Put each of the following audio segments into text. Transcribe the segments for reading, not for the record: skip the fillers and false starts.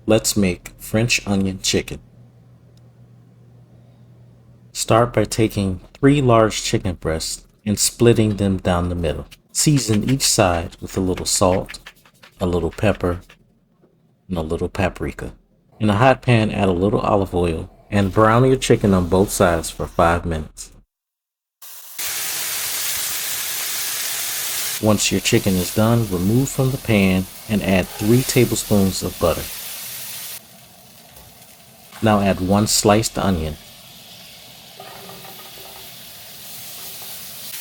Let's make French onion chicken. Start by taking 3 large chicken breasts and splitting them down the middle. Season each side with a little salt, a little pepper, and a little paprika. In a hot pan, add a little olive oil and brown your chicken on both sides for 5 minutes. Once your chicken is done, remove from the pan and add 3 tablespoons of butter. Now add 1 sliced onion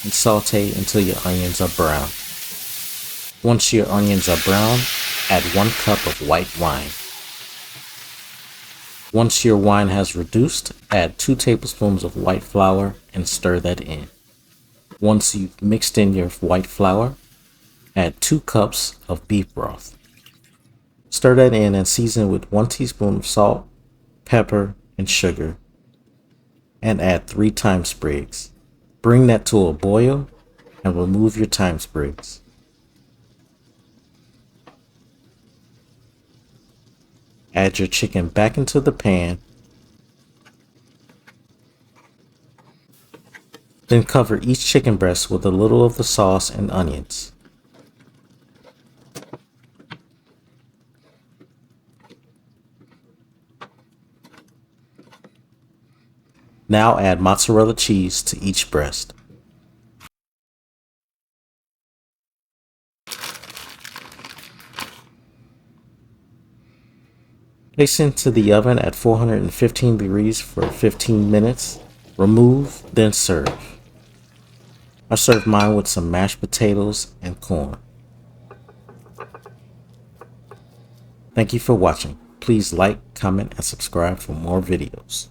and saute until your onions are brown. Once your onions are brown, add 1 cup of white wine. Once your wine has reduced, add 2 tablespoons of white flour and stir that in. Once you've mixed in your white flour, add 2 cups of beef broth. Stir that in and season with 1 teaspoon of salt, pepper, and sugar, and add 3 thyme sprigs. Bring that to a boil and remove your thyme sprigs. Add your chicken back into the pan, then cover each chicken breast with a little of the sauce and onions. Now add mozzarella cheese to each breast. Place into the oven at 415 degrees for 15 minutes. Remove, then serve. I served mine with some mashed potatoes and corn. Thank you for watching. Please like, comment, and subscribe for more videos.